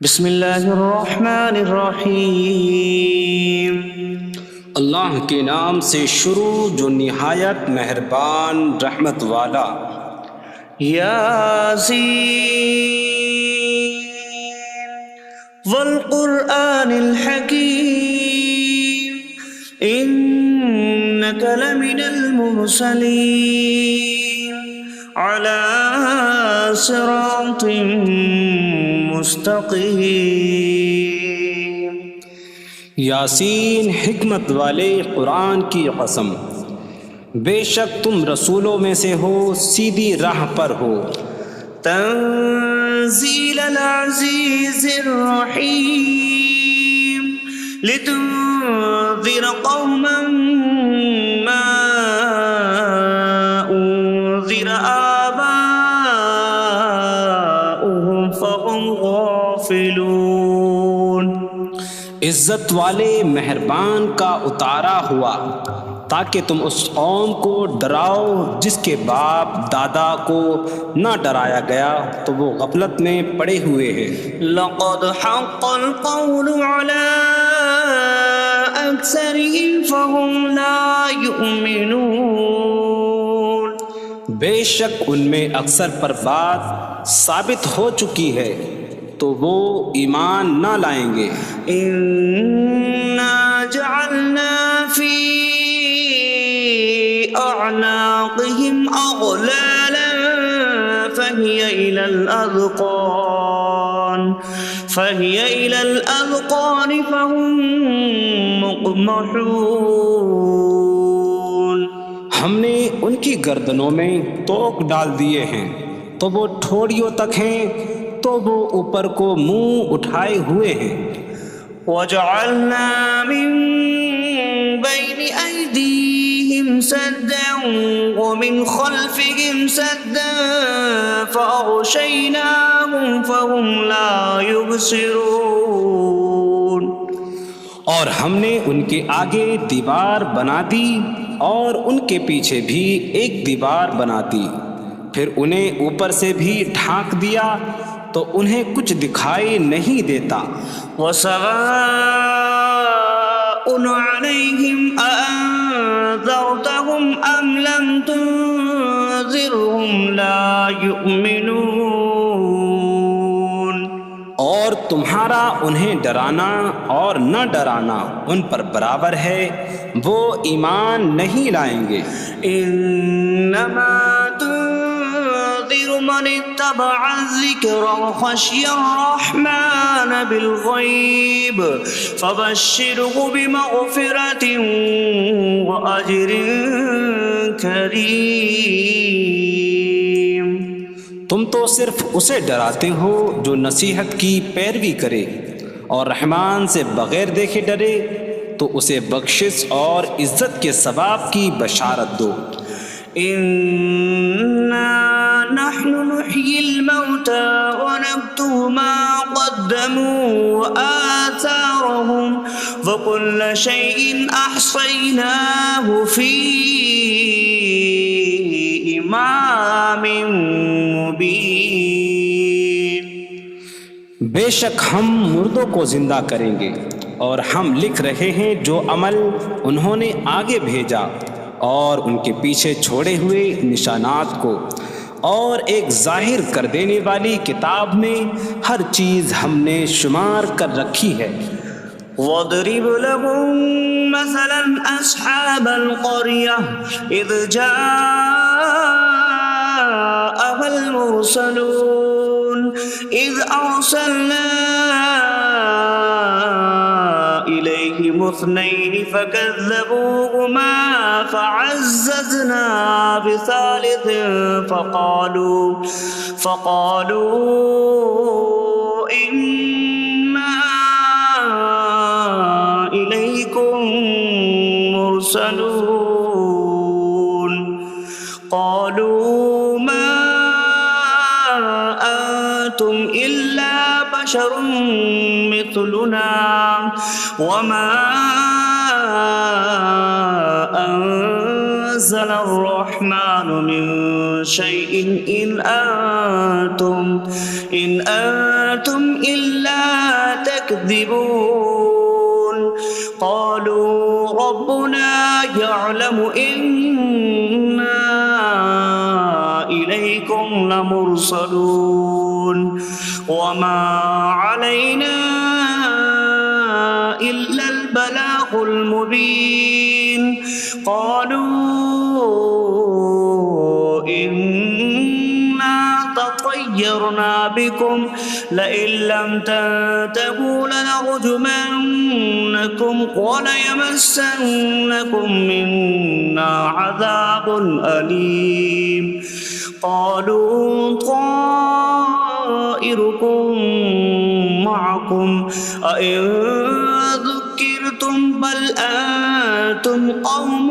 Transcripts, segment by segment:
بسم اللہ الرحمن الرحیم۔ اللہ کے نام سے شروع جو نہایت مہربان رحمت والا۔ یاسین والقرآن الحکیم انک لمن المرسلین علی صراط مستقیم۔ یاسین حکمت والے قرآن کی قسم، بے شک تم رسولوں میں سے ہو، سیدھی راہ پر ہو۔ تنزیل العزیز الرحیم لتنذر قوما ما انذر آباؤهم فهم غافلون۔ عزت والے مہربان کا اتارا ہوا تاکہ تم اس قوم کو ڈراؤ جس کے باپ دادا کو نہ ڈرایا گیا تو وہ غفلت میں پڑے ہوئے ہیں۔ لقد حق القول على أكثرهم فهم لا يؤمنون۔ بے شک ان میں اکثر پر بات ثابت ہو چکی ہے تو وہ ایمان نہ لائیں گے۔ إنا جعلنا في أعناقهم أغلالا فهي إلى الأذقان فهم مقمحون۔ ہم نے ان کی گردنوں میں توق ڈال دیے ہیں تو وہ ٹھوڑیوں تک ہیں، تو وہ اوپر کو منہ اٹھائے ہوئے ہیں۔ وجعلنا من بين أيديهم سدا ومن خلفهم سدا فأغشيناهم فهم لا يبصرون۔ اور ہم نے ان کے آگے دیوار بنا دی اور ان کے پیچھے بھی ایک دیوار بنا دی، پھر انہیں اوپر سے بھی ڈھانک دیا تو انہیں کچھ دکھائی نہیں دیتا۔ وسواء عليهم أأنذرتهم أم لم تنذرهم لا يؤمنون۔ اور تمہارا انہیں ڈرانا اور نہ ڈرانا ان پر برابر ہے، وہ ایمان نہیں لائیں گے۔ انما تنذر من اتبع الذکر وخشی الرحمن بالغیب فبشره بمغفرة وأجر کریم۔ تم تو صرف اسے ڈراتے ہو جو نصیحت کی پیروی کرے اور رحمان سے بغیر دیکھے ڈرے، تو اسے بخشش اور عزت کے ثواب کی بشارت دو۔ انا نحن نحيي الموتى ونكتب ما قدموا وآثارهم وكل شيء أحصيناه في إمام مبين۔ بے شک ہم مردوں کو زندہ کریں گے اور ہم لکھ رہے ہیں جو عمل انہوں نے آگے بھیجا اور ان کے پیچھے چھوڑے ہوئے نشانات کو، اور ایک ظاہر کر دینے والی کتاب میں ہر چیز ہم نے شمار کر رکھی ہے۔ وَاضْرِبْ لَهُم مَّثَلًا أَصْحَابَ الْقَرْيَةِ إِذْ جَاءَهَا الْمُرْسَلُونَ إِذْ أَرْسَلْنَا إِلَيْهِمُ اثْنَيْنِ فَكَذَّبُوهُمَا فَعَزَّزْنَا بِثَالِثٍ فَقَالُوا إِنَّا إِلَيْكُمْ مُرْسَلُونَ۔ قَالُوا مَا أَنتُمْ إِلَّا بَشَرٌ مِثْلُنَا وَمَا أَنتُمْ نزل الرحمن من شيء إن أنتم إلا تكذبون قالوا ربنا يعلم إنا إليكم لمرسلون وما علينا إلا البلاغ المبين قالوا إنا تطيرنا بكم لئن لم تنتهوا لنرجمنكم وليمسنكم منا عذاب أليم قالوا طائركم معكم أئن ذكرتم بل أنتم قوم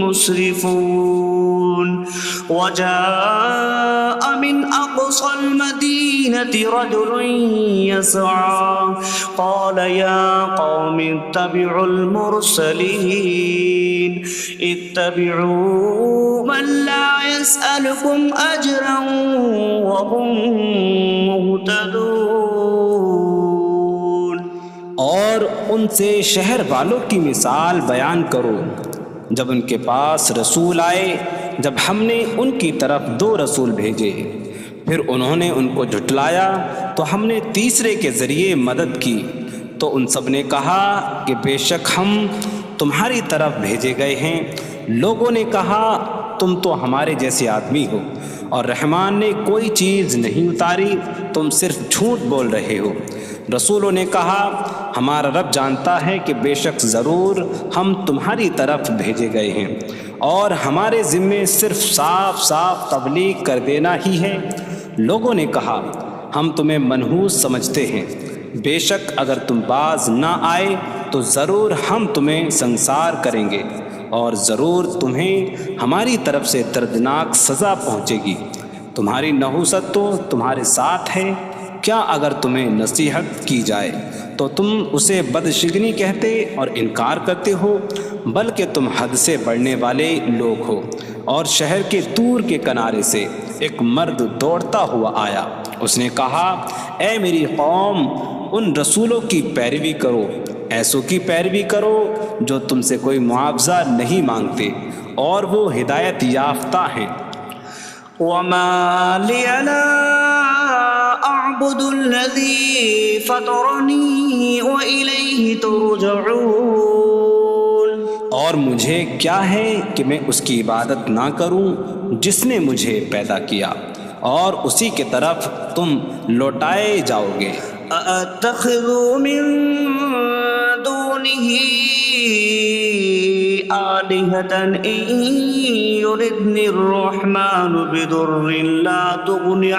مسرفون وجاء من أقصى المدينة رجل يسعى قال يا قوم اتبعوا المرسلين اتبعوا من لا يسألكم أجرا وهم مهتدون اور ان سے شہر والوں کی مثال بیان کرو جب ان کے پاس رسول آئے جب ہم نے ان کی طرف 2 رسول بھیجے پھر انہوں نے ان کو جھٹلایا تو ہم نے تیسرے کے ذریعے مدد کی تو ان سب نے کہا کہ بے شک ہم تمہاری طرف بھیجے گئے ہیں لوگوں نے کہا تم تو ہمارے جیسے آدمی ہو اور رحمان نے کوئی چیز نہیں اتاری تم صرف جھوٹ بول رہے ہو رسولوں نے کہا ہمارا رب جانتا ہے کہ بے شک ضرور ہم تمہاری طرف بھیجے گئے ہیں اور ہمارے ذمے صرف صاف صاف تبلیغ کر دینا ہی ہے لوگوں نے کہا ہم تمہیں منحوس سمجھتے ہیں بے شک اگر تم باز نہ آئے تو ضرور ہم تمہیں سنسار کریں گے اور ضرور تمہیں ہماری طرف سے دردناک سزا پہنچے گی تمہاری نحوست تو تمہارے ساتھ ہے کیا اگر تمہیں نصیحت کی جائے تو تم اسے بدشگنی کہتے اور انکار کرتے ہو بلکہ تم حد سے بڑھنے والے لوگ ہو اور شہر کے دور کے کنارے سے ایک مرد دوڑتا ہوا آیا اس نے کہا اے میری قوم ان رسولوں کی پیروی کرو ایسوں کی پیروی کرو جو تم سے کوئی معاوضہ نہیں مانگتے اور وہ ہدایت یافتہ ہیں وما لي لا أعبد الذي فطرني وإليه ترجعون اور مجھے کیا ہے کہ میں اس کی عبادت نہ کروں جس نے مجھے پیدا کیا اور اسی کی طرف تم لوٹائے جاؤ گے أأتخذ من دونه آلهة إن يردني الرحمن بضر لا تغن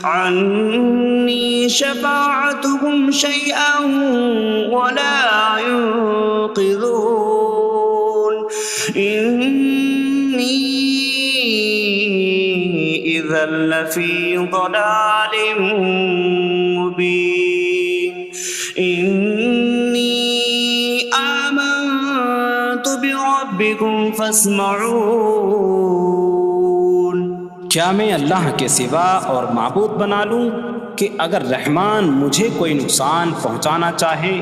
عني شفاعتهم شيئا ولا ينقذون إني إذا لفي ضلال مبين إني آمنت بربكم فاسمعون کیا میں اللہ کے سوا اور معبود بنا لوں کہ اگر رحمان مجھے کوئی نقصان پہنچانا چاہے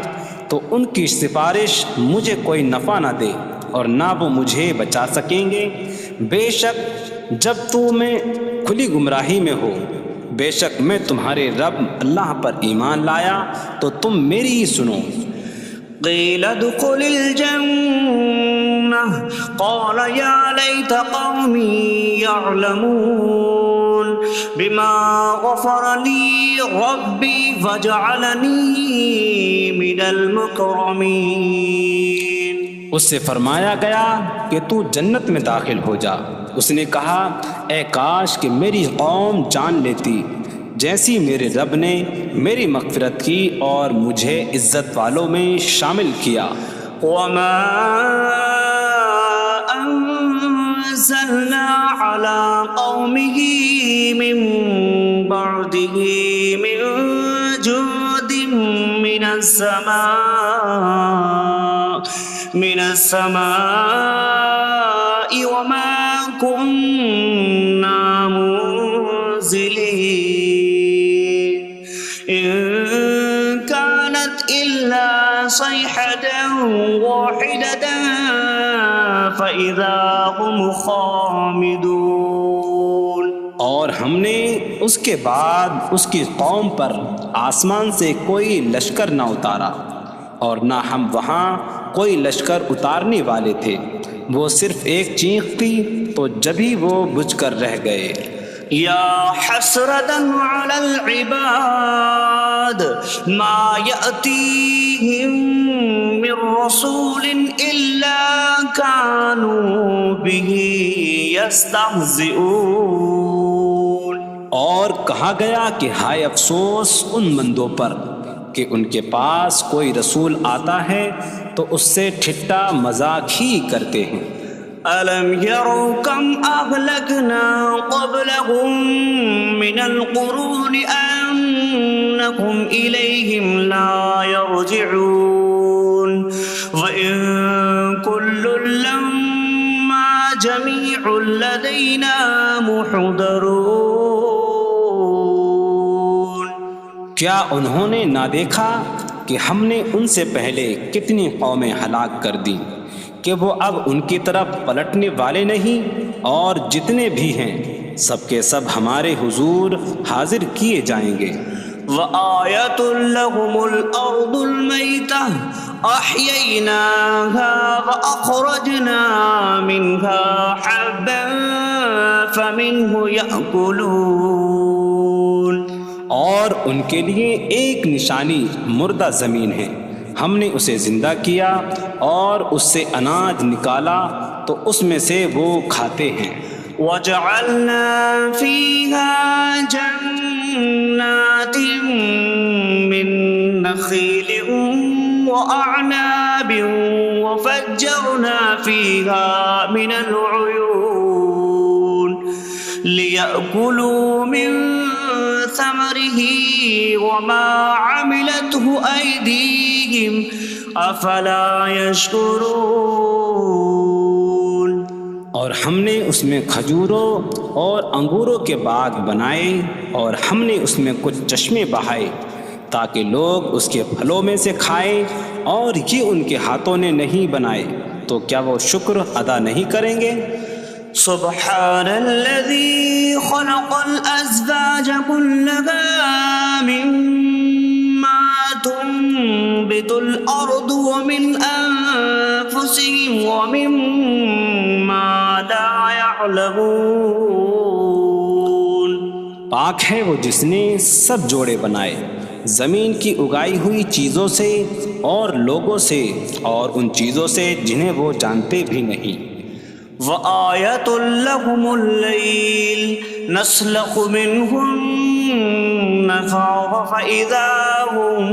تو ان کی سفارش مجھے کوئی نفع نہ دے اور نہ وہ مجھے بچا سکیں گے بے شک جب میں کھلی گمراہی میں ہو بے شک میں تمہارے رب اللہ پر ایمان لایا تو تم میری ہی سنو قيل ادخل الجنة قال يا ليت قومي يعلمون بما غفر لي ربي فجعلني من المكرمين اس سے فرمایا گیا کہ تو جنت میں داخل ہو جا اس نے کہا اے کاش کہ میری قوم جان لیتی جیسی میرے رب نے میری مغفرت کی اور مجھے عزت والوں میں شامل کیا وما أنزلنا على قومه من بعده من جود من السماء من السماء وما كنا منزلين إن كانت إلا صيحة واحدة فإذا هم خامدون۔ اور ہم نے اس کے بعد اس کی قوم پر آسمان سے کوئی لشکر نہ اتارا، اور نہ ہم وہاں کوئی لشکر اتارنے والے تھے، وہ صرف ایک چیخ تھی تو جبھی وہ بجھ کر رہ گئے۔ یا حسرة على العباد ما يأتيهم من رسول إلا كانوا به يستهزئون۔ اور کہا گیا کہ ہائے افسوس ان بندوں پر کہ ان کے پاس کوئی رسول آتا ہے تو اس سے ٹھٹا مذاق ہی کرتے ہیں۔ أَلَمْ يَرَوْا كَمْ أَهْلَكْنَا قَبْلَهُمْ مِنَ الْقُرُونِ أَنَّكُمْ إِلَيْهِمْ لَا يَرْجِعُونَ وَإِن كُلٌّ لَّمَّا جَمِيعٌ لَّدَيْنَا مُحْضَرُونَ۔ کیا انہوں نے نہ دیکھا کہ ہم نے ان سے پہلے کتنی قومیں ہلاک کر دیں کہ وہ اب ان کی طرف پلٹنے والے نہیں، اور جتنے بھی ہیں سب کے سب ہمارے حضور حاضر کیے جائیں گے۔ وَآيَةٌ لَّهُمُ الْأَرْضُ الْمَيْتَةُ أَحْيَيْنَاهَا وَأَخْرَجْنَا مِنْهَا حَبًّا فَمِنْهُ يَأْكُلُونَ۔ اور ان کے لیے ایک نشانی مردہ زمین ہے، ہم نے اسے زندہ کیا اور اس سے اناج نکالا تو اس میں سے وہ کھاتے ہیں۔ وَجَعَلْنَا فِيهَا جَنَّاتٍ مِّن نَّخِيلٍ وَأَعْنَابٍ وَفَجَّرْنَا فِيهَا مِنَ الْعُيُونِ لِيَأْكُلُوا مِن ثَمَرِهِ وَمَا عَمِلَتْهُ أَيْدِيهِمْ أَفَلَا يَشْكُرُونَ۔ اور ہم نے اس میں کھجوروں اور انگوروں کے باغ بنائے، اور ہم نے اس میں کچھ چشمے بہائے تاکہ لوگ اس کے پھلوں میں سے کھائیں، اور یہ ان کے ہاتھوں نے نہیں بنائے، تو کیا وہ شکر ادا نہیں کریں گے؟ سبحان الذي خلق الأزواج كلها مما تنبت الأرض ومن أنفسهم ومما لا يعلمون۔ پاک ہے وہ جس نے سب جوڑے بنائے زمین کی اگائی ہوئی چیزوں سے اور لوگوں سے اور ان چیزوں سے جنہیں وہ جانتے بھی نہیں۔ وَآيَةٌ لَّهُمُ اللَّيْلُ نَسْلَخُ مِنْهُ النَّهَارَ فَإِذَا هُم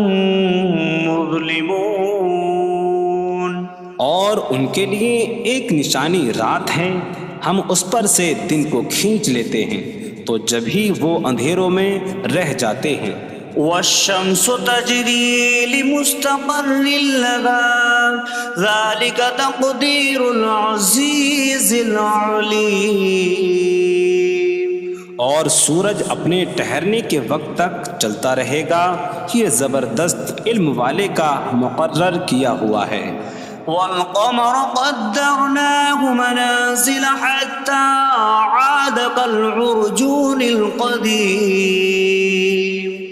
مُظْلِمُونَ۔ اور ان کے لیے ایک نشانی رات ہے، ہم اس پر سے دن کو کھینچ لیتے ہیں تو جبھی وہ اندھیروں میں رہ جاتے ہیں۔ وَالشَّمْسُ تَجْرِي لِمُسْتَقَرٍّ لَّهَا ذَلِكَ تَقْدِيرُ الْعَزِيزِ الْعَلِيمِ۔ اور سورج اپنے ٹھہرنے کے وقت تک چلتا رہے گا، یہ زبردست علم والے کا مقرر کیا ہوا ہے۔ وَالْقَمَرَ قَدَّرْنَاهُ مَنَازِلَ حَتَّى عَادَ كَالْعُرْجُونِ الْقَدِيمِ۔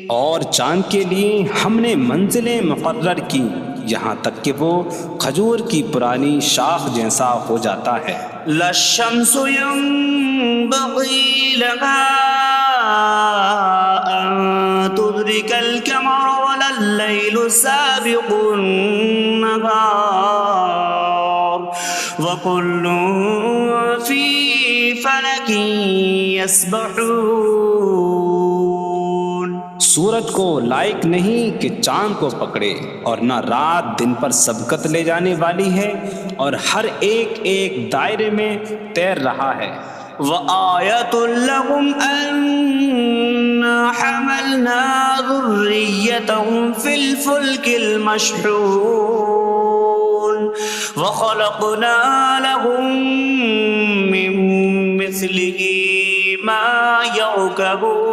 اور چاند کے لیے ہم نے منزلیں مقرر کی یہاں تک کہ وہ کھجور کی پرانی شاخ جیسا ہو جاتا ہے۔ لا الشمس ينبغي لها أن تدرك القمر ولا الليل سابق النهار وكل في فلك يسبحون۔ سورج کو لائق نہیں کہ چاند کو پکڑے، اور نہ رات دن پر سبقت لے جانے والی ہے، اور ہر ایک ایک دائرے میں تیر رہا ہے۔ وَآيَةٌ لَّهُمْ أَنَّا حَمَلْنَا ذُرِّيَّتَهُمْ فِي الْفُلْكِ الْمَشْحُونِ۔ وخلقنا لهم من مثله ما يركبون.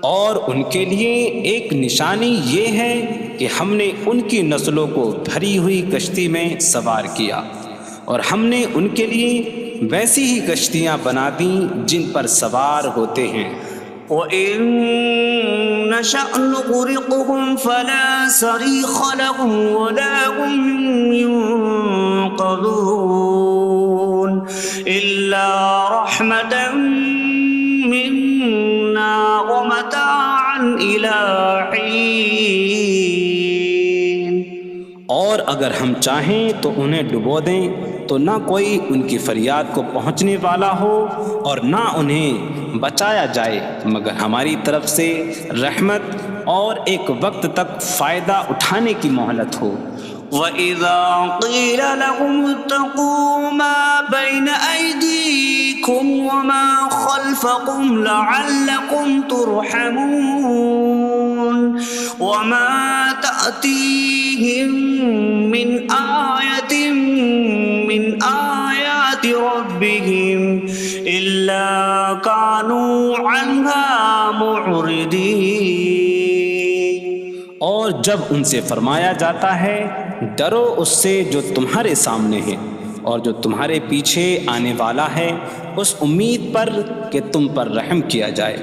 اور ان کے لیے ایک نشانی یہ ہے کہ ہم نے ان کی نسلوں کو بھری ہوئی کشتی میں سوار کیا، اور ہم نے ان کے لیے ویسی ہی کشتیاں بنا دیں جن پر سوار ہوتے ہیں. وَإِن نَّشَأْ نُغْرِقْهُمْ فَلَا صَرِيخَ لَهُمْ وَلَا هُمْ يُنقَذُونَ إِلَّا رَحْمَةً مِّنَّا وَمَتَاعًا إِلَىٰ حِينٍ. اور اگر ہم چاہیں تو انہیں ڈبو دیں تو نہ کوئی ان کی فریاد کو پہنچنے والا ہو اور نہ انہیں بچایا جائے مگر ہماری طرف سے رحمت اور ایک وقت تک فائدہ اٹھانے کی مہلت ہو. وَإِذَا قِيلَ لَهُمُ اتَّقُوا مَا بَيْنَ أَيْدِيكُمْ وَمَا خَلْفَكُمْ لَعَلَّكُمْ تُرْحَمُونَ وَمَا تَأْتِيهِم مِّنْ آيَةٍ مِّنْ آيَاتِ رَبِّهِمْ إِلَّا كَانُوا عَنْهَا مُعْرِضِينَ. اور جب ان سے فرمایا جاتا ہے ڈرو اس سے جو تمہارے سامنے ہے اور جو تمہارے پیچھے آنے والا ہے، اس امید پر کہ تم پر رحم کیا جائے،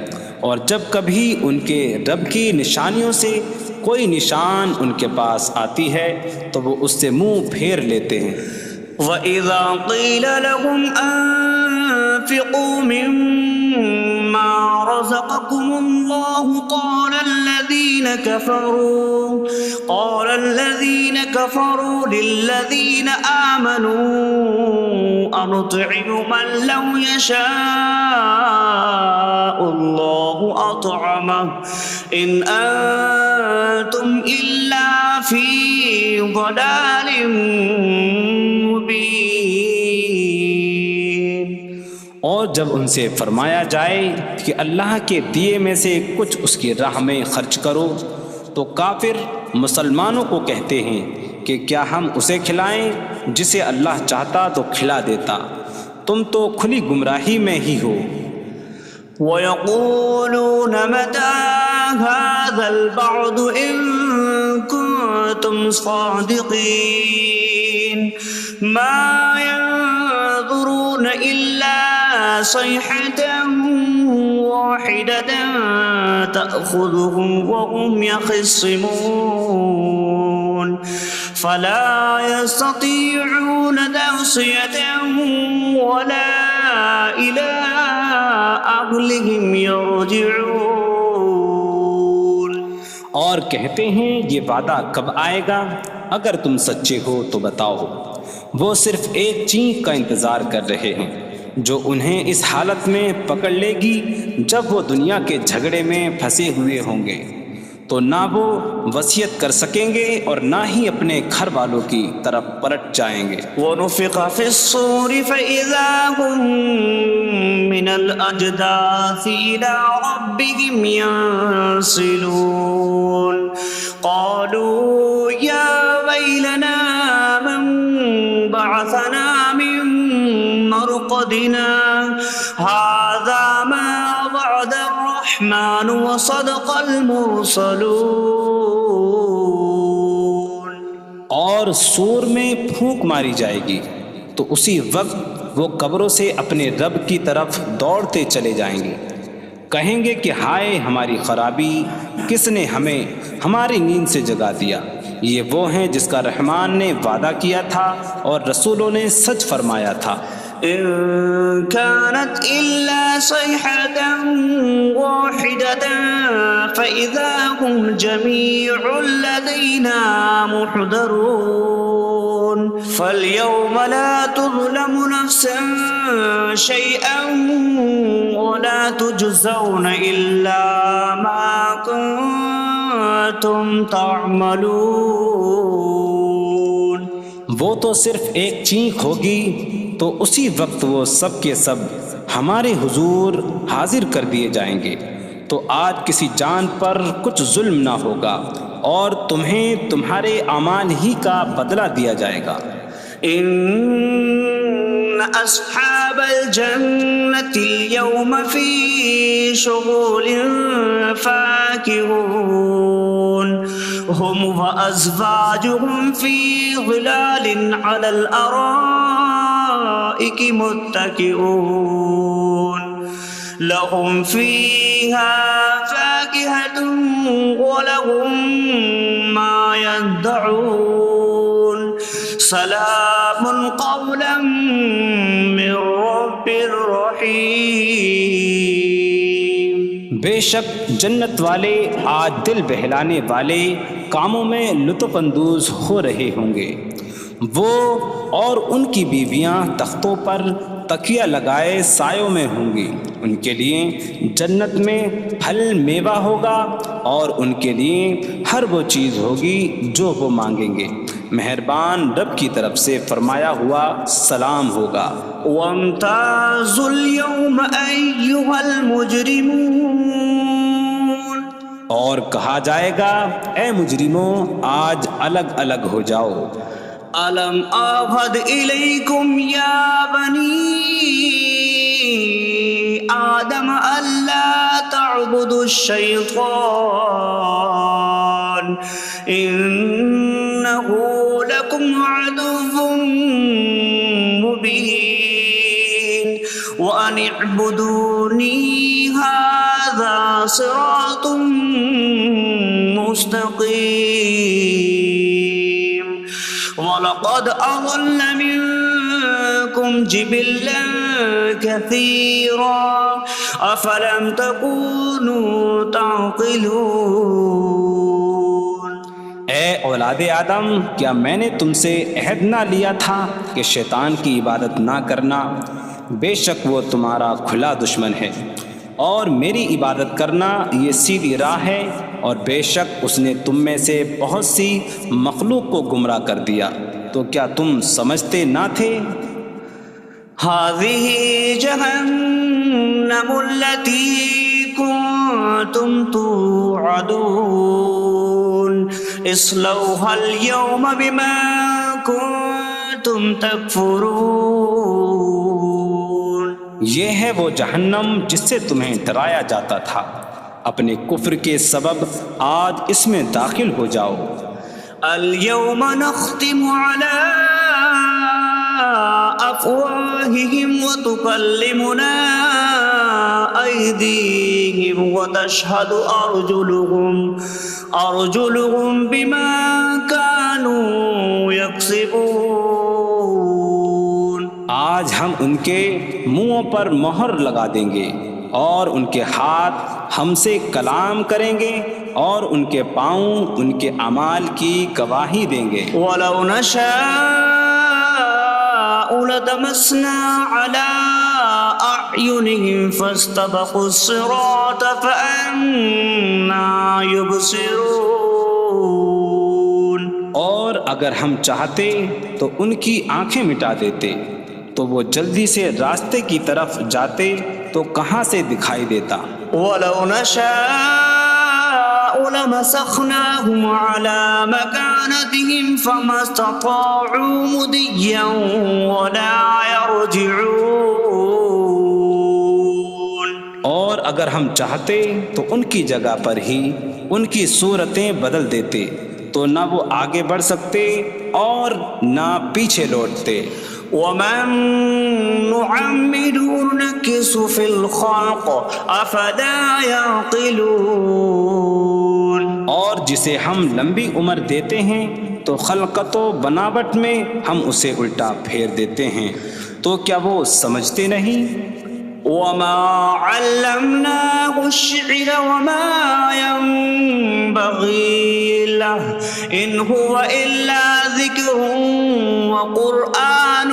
اور جب کبھی ان کے رب کی نشانیوں سے کوئی نشان ان کے پاس آتی ہے تو وہ اس سے منہ پھیر لیتے ہیں. وَإِذَا قِيلَ لَهُمْ أَنفِقُوا مِمَّا رَزَقَكُمُ اللَّهُ قَالَ الَّذِينَ كَفَرُوا لِلَّذِينَ آمَنُوا أَنُطْعِمُ مَن لَّوْ يَشَاءُ اللَّهُ أَطْعَمَهُ إِنْ أَنتُمْ إِلَّا فِي ضَلَالٍ مبین. اور جب ان سے فرمایا جائے کہ اللہ کے دیے میں سے کچھ اس کی راہ میں خرچ کرو تو کافر مسلمانوں کو کہتے ہیں کہ کیا ہم اسے کھلائیں جسے اللہ چاہتا تو کھلا دیتا، تم تو کھلی گمراہی میں ہی ہو. وَيَقُولُونَ مَتَىٰ هَٰذَا الْوَعْدُ إِن كُنتُمْ صَادِقِينَ مَا يَنظُرُونَ إِلَّا صَيْحَةً وَاحِدَةً تَأْخُذُهُمْ وَهُمْ يَخِصِّمُونَ فَلَا يَسْتَطِيعُونَ تَوْصِيَةً وَلَا إِلَىٰ أَهْلِهِمْ يَرْجِعُونَ. اور کہتے ہیں یہ وعدہ کب آئے گا؟ اگر تم سچے ہو تو بتاؤ. وہ صرف ایک چینک کا انتظار کر رہے ہیں جو انہیں اس حالت میں پکڑ لے گی جب وہ دنیا کے جھگڑے میں پھنسے ہوئے ہوں گے، تو نہ وہ وصیت کر سکیں گے اور نہ ہی اپنے گھر والوں کی طرف پلٹ جائیں گے. وَنُفِخَ فِي الصُّورِ فَإِذَا هُم مِّنَ الْأَجْدَاثِ إِلَىٰ رَبِّهِمْ يَنسِلُونَ قَالُوا يَا وَيْلَنَا مَن بَعَثَنَا مِن مَّرْقَدِنَا هَٰذَا مَا وَعَدَ الرَّحْمَٰنُ وَصَدَقَ الْمُرْسَلُونَ. اور سور میں پھونک ماری جائے گی تو اسی وقت وہ قبروں سے اپنے رب کی طرف دوڑتے چلے جائیں گے، کہیں گے کہ ہائے ہماری خرابی، کس نے ہمیں ہماری نیند سے جگا دیا. یہ وہ ہیں جس کا رحمان نے وعدہ کیا تھا اور رسولوں نے سچ فرمایا تھا. إن كانت إلا صيحة واحدة فإذا هم جميع لدينا محضرون فاليوم لا تظلم نفس شيئا ولا تجزون إلا ما كنتم تعملون. وہ تو صرف ایک چینک ہوگی تو اسی وقت وہ سب کے سب ہمارے حضور حاضر کر دیے جائیں گے، تو آج کسی جان پر کچھ ظلم نہ ہوگا اور تمہیں تمہارے اعمال ہی کا بدلہ دیا جائے گا۔ إن أصحاب الجنة اليوم في شغل فاكهون هم وأزواجهم في ظلال على الأرائك متكئون لهم فيها فاكهة ولهم ما يدعون سلام قولا من رب رحیم۔ بے شک جنت والے آج دل بہلانے والے کاموں میں لطف اندوز ہو رہے ہوں گے۔ وہ اور ان کی بیویاں تختوں پر تکیہ لگائے سایوں میں ہوں گی۔ ان کے لیے جنت میں پھل میوہ ہوگا اور ان کے لیے ہر وہ چیز ہوگی جو وہ مانگیں گے۔ مہربان رب کی طرف سے فرمایا ہوا سلام ہوگا۔ وامتازوا اليوم أيها المجرمون، اور کہا جائے گا اے مجرموں آج الگ الگ ہو جاؤ۔ ألم أعهد إليكم يا بني آدم ألا تعبدوا الشيطان إنه لكم عدو مبين وأن اعبدوني هذا صراط مستقيم وَلَقَدْ أَضَلَّ مِنكُمْ جِبِلًّا كَثِيرًا أَفَلَمْ تَكُونُوا تَعْقِلُونَ۔ اے اولاد آدم، کیا میں نے تم سے عہد نہ لیا تھا کہ شیطان کی عبادت نہ کرنا؟ بے شک وہ تمہارا کھلا دشمن ہے، اور میری عبادت کرنا یہ سیدھی راہ ہے، اور بے شک اس نے تم میں سے بہت سی مخلوق کو گمراہ کر دیا، تو کیا تم سمجھتے نہ تھے؟ هذه جهنم التي كنتم توعدون اصلوها اليوم بما كنتم تكفرون۔ یہ ہے وہ جہنم جس سے تمہیں ڈرایا جاتا تھا، اپنے کفر کے سبب آج اس میں داخل ہو جاؤ۔ اليوم نختم على أفواههم وتكلمنا أيديهم وتشهد أرجلهم بما كانوا يكسبون۔ آج ہم ان کے منہوں پر مہر لگا دیں گے، اور ان کے ہاتھ ہم سے کلام کریں گے، اور ان کے پاؤں ان کے اعمال کی گواہی دیں گے۔ وَلَوْ نَشَاءُ لَطَمَسْنَا عَلَىٰ أَعْيُنِهِمْ فَاسْتَبَقُوا الصِّرَاطَ فَأَنَّىٰ يُبْصِرُونَ۔ اور اگر ہم چاہتے تو ان کی آنکھیں مٹا دیتے، تو وہ جلدی سے راستے کی طرف جاتے تو کہاں سے دکھائی دیتا۔ وَلَوْ نَشَاءُ لَمَسَخْنَاهُمْ عَلَىٰ مَكَانَتِهِمْ فَمَا اسْتَطَاعُوا مُضِيًّا وَلَا يَرْجِعُونَ۔ اور اگر ہم چاہتے تو ان کی جگہ پر ہی ان کی صورتیں بدل دیتے، تو نہ وہ آگے بڑھ سکتے اور نہ پیچھے لوٹتے۔ وَمَن نُّعَمِّرْهُ نُنَكِّسْهُ فِي الْخَلْقِ أَفَلَا يَعْقِلُونَ۔ اور جسے ہم لمبی عمر دیتے ہیں تو خلقت و بناوٹ میں ہم اسے الٹا پھیر دیتے ہیں، تو کیا وہ سمجھتے نہیں؟ وَمَا عَلَّمْنَاهُ الشِّعْرَ وَمَا يَنبَغِي لَهُ إِنْ هُوَ إِلَّا ذِكْرٌ وَقُرْآنٌ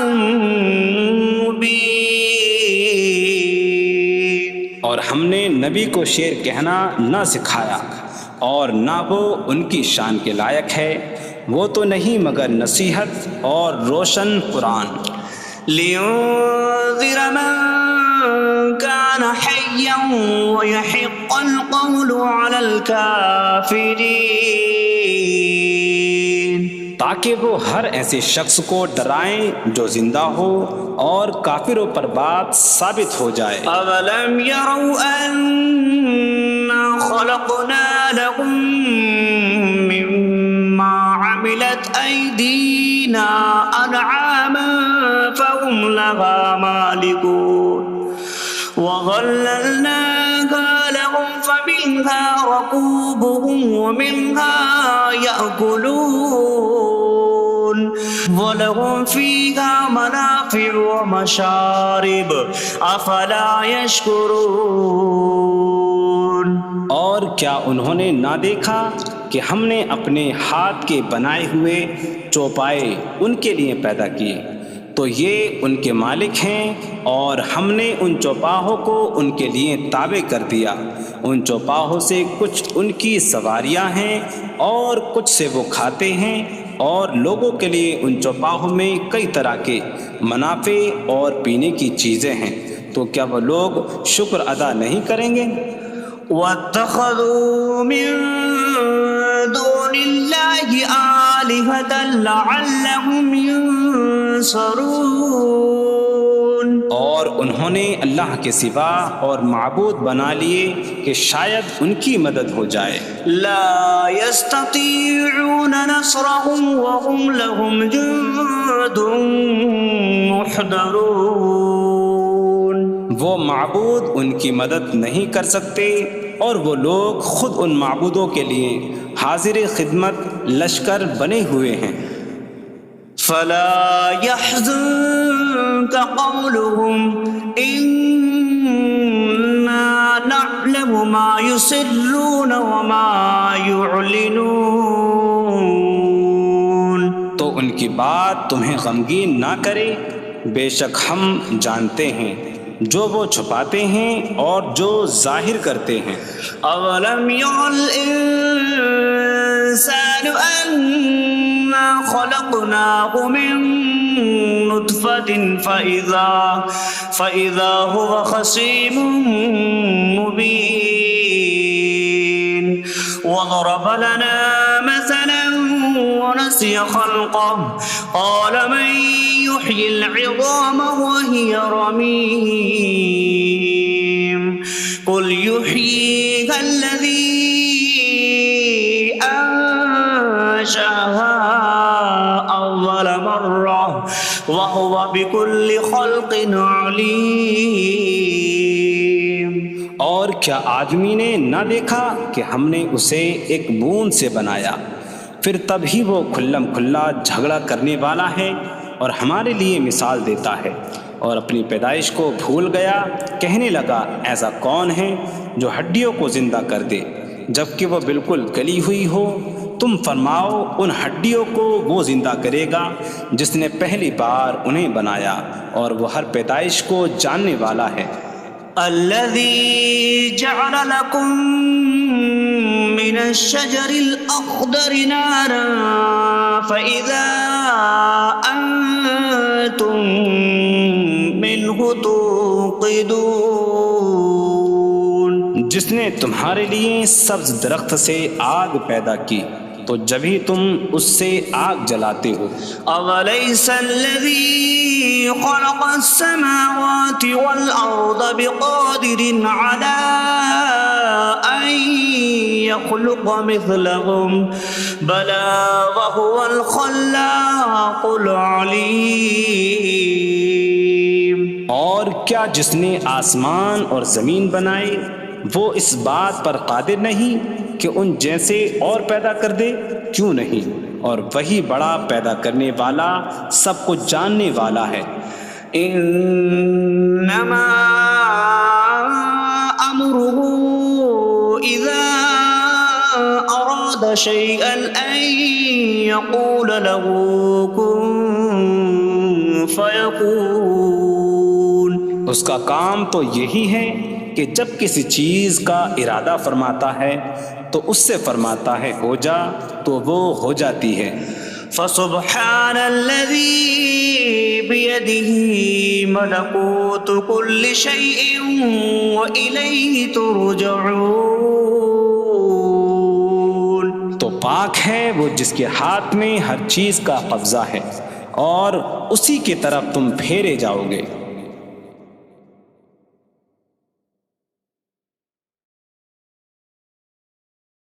مُبِينٌ۔ اور ہم نے نبی کو شعر کہنا نہ سکھایا، اور نہ وہ ان کی شان کے لائق ہے، وہ تو نہیں مگر نصیحت اور روشن قرآن۔ لِيُنذِرَ مَن كَانَ حَيًّا حيا ويحق القول على الكافرين تاکہ وہ ہر ایسے شخص کو ڈرائیں جو زندہ ہو اور کافروں پر بات ثابت ہو جائے۔ أولم يروا أنا خلقنا لهم مما عملت أيدينا أنعاما فهم لها مالكون وظللناها لهم فمنها ركوبهم ومنها يأكلون وَلَهُمْ فِيهَا مَنَافِعُ وَمَشَارِبُ أَفَلَا يَشْكُرُونَ۔ اور کیا انہوں نے نہ دیکھا کہ ہم نے اپنے ہاتھ کے بنائے ہوئے چوپائے ان کے لیے پیدا کیے، تو یہ ان کے مالک ہیں، اور ہم نے ان چوپاہوں کو ان کے لیے تابع کر دیا۔ ان چوپاہوں سے کچھ ان کی سواریاں ہیں اور کچھ سے وہ کھاتے ہیں، اور لوگوں کے لیے ان چوپاہوں میں کئی طرح کے منافع اور پینے کی چیزیں ہیں، تو کیا وہ لوگ شکر ادا نہیں کریں گے؟ وَاتَّخَذُوا مِن دُونِ اللَّهِ آلِهَةً لَعَلَّهُمْ يُنصَرُونَ۔ اور انہوں نے اللہ کے سوا اور معبود بنا لیے کہ شاید ان کی مدد ہو جائے۔ لا يستطيعون نصرهم وهم لهم جند محضرون۔ وہ معبود ان کی مدد نہیں کر سکتے، اور وہ لوگ خود ان معبودوں کے لیے حاضر خدمت لشکر بنے ہوئے ہیں۔ فلا يحزنك قولهم إنا نعلم ما يسرون وما يعلنون۔ تو ان کی بات تمہیں غمگین نہ کرے، بے شک ہم جانتے ہیں جو وہ چھپاتے ہیں اور جو ظاہر کرتے ہیں۔ اولم ير الانسان انا خلقناه من نطفة فإذا هو خصيم مبين وضرب لنا مثلا ونسي خلقه قال من يحيي العظام وهي رميم قل يحييها الذي أنشأها أول مرة وهو بكل خلق عليم۔ اور کیا آدمی نے نہ دیکھا کہ ہم نے اسے ایک بوند سے بنایا، پھر تب ہی وہ کھلم کھلا جھگڑا کرنے والا ہے اور ہمارے لیے مثال دیتا ہے، اور اپنی پیدائش کو بھول گیا، کہنے لگا ایسا کون ہے جو ہڈیوں کو زندہ کر دے جبکہ وہ بالکل گلی ہوئی ہو؟ تم فرماؤ ان ہڈیوں کو وہ زندہ کرے گا جس نے پہلی بار انہیں بنایا، اور وہ ہر پیدائش کو جاننے والا ہے۔ الذي جعل لكم من الشجر الأخضر نارا فإذا أنتم منه توقدون۔ جس نے تمہارے لیے سبز درخت سے آگ پیدا کی تو جبھی تم اس سے آگ جلاتے ہو۔ أَوَلَيْسَ الَّذِي خَلَقَ السَّمَاوَاتِ وَالْأَرْضَ بِقَادِرٍ عَلَىٰ أَن يَخْلُقَ مِثْلَهُم بَلَىٰ وَهُوَ الْخَلَّاقُ الْعَلِيمُ۔ اور کیا جس نے آسمان اور زمین بنائے وہ اس بات پر قادر نہیں کہ ان جیسے اور پیدا کر دے؟ کیوں نہیں، اور وہی بڑا پیدا کرنے والا سب کچھ جاننے والا ہے۔ انما امره اذا اراد شيئا ان يقول له كن فيكون۔ اس کا کام تو یہی ہے کہ جب کسی چیز کا ارادہ فرماتا ہے تو اس سے فرماتا ہے ہو جا، تو وہ ہو جاتی ہے۔ فسبحان الذي بيده ملكوت كل شيء وإليه ترجعون. تو پاک ہے وہ جس کے ہاتھ میں ہر چیز کا قبضہ ہے اور اسی کی طرف تم پھیرے جاؤ گے.